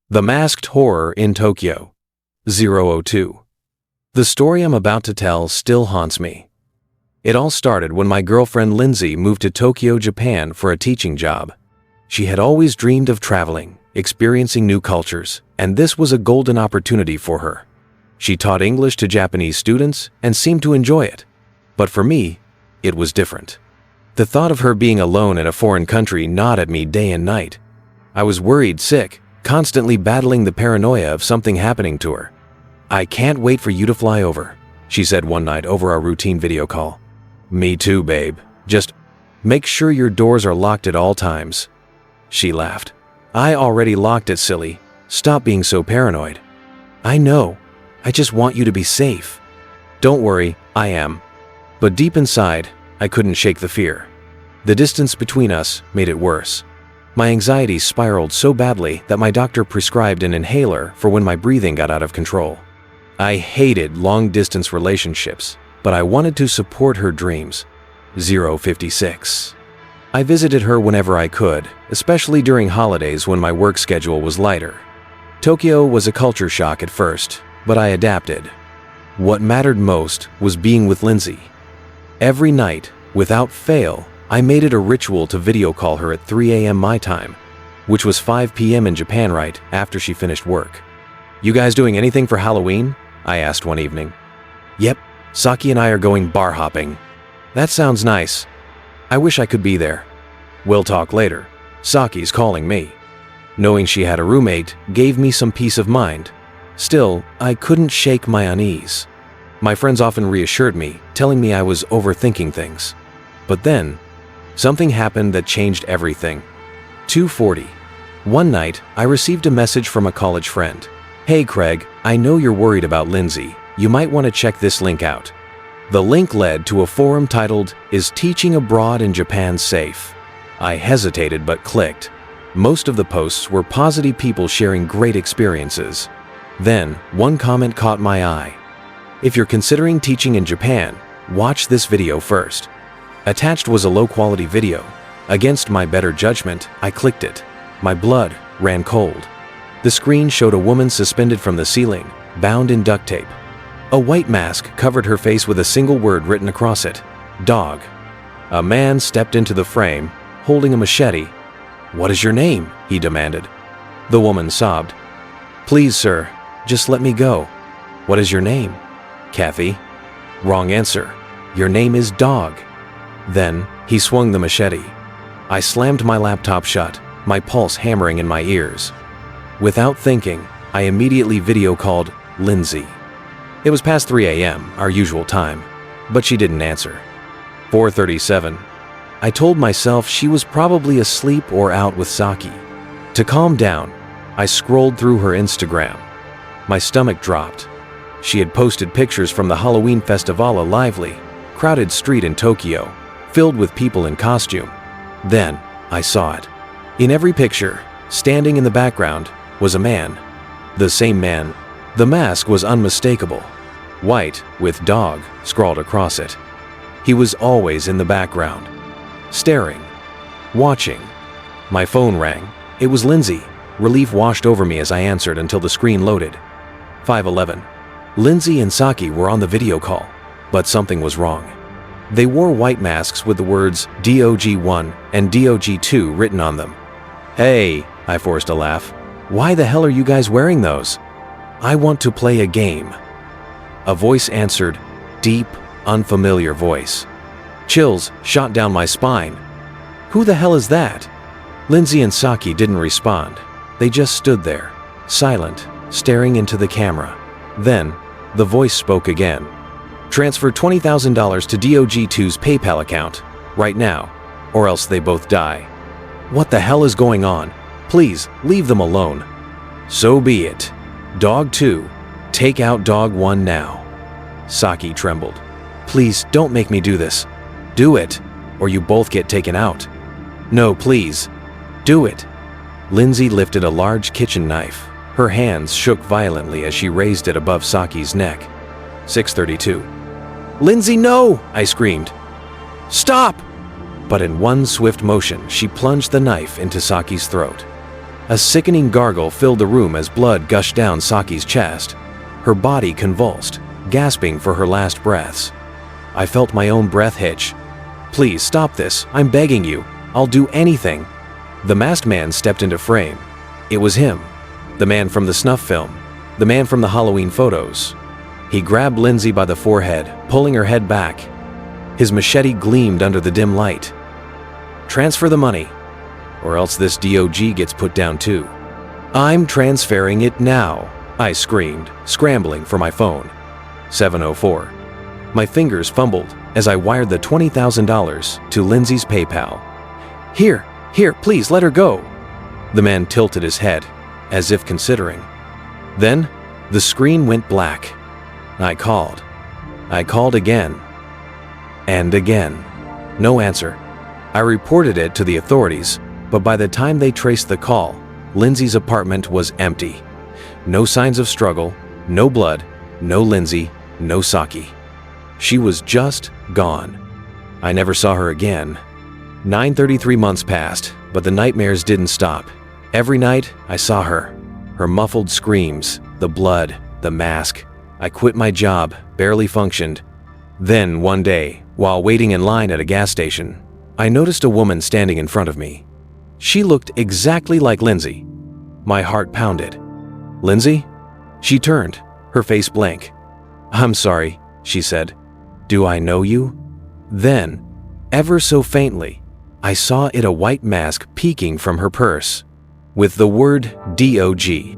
The Masked Horror in Tokyo. 002. The story I'm about to tell still haunts me. It all started when my girlfriend Lindsay moved to Tokyo, Japan for a teaching job. She had always dreamed of traveling, experiencing new cultures, and this was a golden opportunity for her. She taught English to Japanese students and seemed to enjoy it. But for me, it was different. The thought of her being alone in a foreign country gnawed at me day and night. I was worried sick, constantly battling the paranoia of something happening to her. "I can't wait for you to fly over," she said one night over our routine video call. "Me too, babe. Just make sure your doors are locked at all times." She laughed. "I already locked it, silly. Stop being so paranoid." "I know. I just want you to be safe." "Don't worry, I am." But deep inside, I couldn't shake the fear. The distance between us made it worse. My anxiety spiraled so badly that my doctor prescribed an inhaler for when my breathing got out of control. I hated long-distance relationships, but I wanted to support her dreams. 056. I visited her whenever I could, especially during holidays when my work schedule was lighter. Tokyo was a culture shock at first, but I adapted. What mattered most was being with Lindsay. Every night, without fail, I made it a ritual to video call her at 3 a.m. my time, which was 5 p.m. in Japan right after she finished work. "You guys doing anything for Halloween?" I asked one evening. "Yep, Saki and I are going bar hopping." "That sounds nice. I wish I could be there." "We'll talk later. Saki's calling me." Knowing she had a roommate gave me some peace of mind. Still, I couldn't shake my unease. My friends often reassured me, telling me I was overthinking things. But then, something happened that changed everything. 2:40. One night, I received a message from a college friend. "Hey Craig, I know you're worried about Lindsay. You might want to check this link out." The link led to a forum titled, "Is Teaching Abroad in Japan Safe?" I hesitated but clicked. Most of the posts were positive people sharing great experiences. Then, one comment caught my eye. "If you're considering teaching in Japan, watch this video first." Attached was a low-quality video. Against my better judgment, I clicked it. My blood ran cold. The screen showed a woman suspended from the ceiling, bound in duct tape. A white mask covered her face with a single word written across it: dog. A man stepped into the frame, holding a machete. "What is your name?" he demanded. The woman sobbed. "Please, sir, just let me go." "What is your name?" "Kathy." "Wrong answer. Your name is Dog." Then he swung the machete. I slammed my laptop shut, my pulse hammering in my ears. Without thinking, I immediately video called Lindsay. It was past 3 a.m., our usual time, but she didn't answer. 4:37. I told myself she was probably asleep or out with Saki. To calm down, I scrolled through her Instagram. My stomach dropped. She had posted pictures from the Halloween festival, a lively, crowded street in Tokyo, filled with people in costume. Then, I saw it. In every picture, standing in the background, was a man. The same man. The mask was unmistakable. White, with dog, scrawled across it. He was always in the background. Staring. Watching. My phone rang. It was Lindsay. Relief washed over me as I answered until the screen loaded. 5:11. Lindsay and Saki were on the video call, but something was wrong. They wore white masks with the words DOG1 and DOG2 written on them. "Hey," I forced a laugh. "Why the hell are you guys wearing those?" "I want to play a game." A voice answered, deep, unfamiliar voice. Chills shot down my spine. "Who the hell is that?" Lindsay and Saki didn't respond. They just stood there, silent, staring into the camera. Then, the voice spoke again. "Transfer $20,000 to DOG2's PayPal account, right now, or else they both die." "What the hell is going on? Please, leave them alone." "So be it. Dog 2, take out Dog 1 now." Saki trembled. "Please, don't make me do this." "Do it, or you both get taken out." "No, please. Do it." Lindsay lifted a large kitchen knife. Her hands shook violently as she raised it above Saki's neck. 6:32. "Lindsay, no!" I screamed. "Stop!" But in one swift motion, she plunged the knife into Saki's throat. A sickening gargle filled the room as blood gushed down Saki's chest. Her body convulsed, gasping for her last breaths. I felt my own breath hitch. "Please stop this, I'm begging you. I'll do anything." The masked man stepped into frame. It was him, the man from the snuff film, the man from the Halloween photos. He grabbed Lindsay by the forehead, pulling her head back. His machete gleamed under the dim light. "Transfer the money, or else this DOG gets put down too." "I'm transferring it now," I screamed, scrambling for my phone. 704. My fingers fumbled as I wired the $20,000 to Lindsay's PayPal. Here, please let her go." The man tilted his head, as if considering. Then, the screen went black. I called. I called again. And again. No answer. I reported it to the authorities, but by the time they traced the call, Lindsay's apartment was empty. No signs of struggle, no blood, no Lindsay, no Saki. She was just gone. I never saw her again. 933 months passed, but the nightmares didn't stop. Every night, I saw her. Her muffled screams, the blood, the mask. I quit my job, barely functioned. Then, one day, while waiting in line at a gas station, I noticed a woman standing in front of me. She looked exactly like Lindsay. My heart pounded. "Lindsay?" She turned, her face blank. "I'm sorry," she said. "Do I know you?" Then, ever so faintly, I saw a white mask peeking from her purse, with the word DOG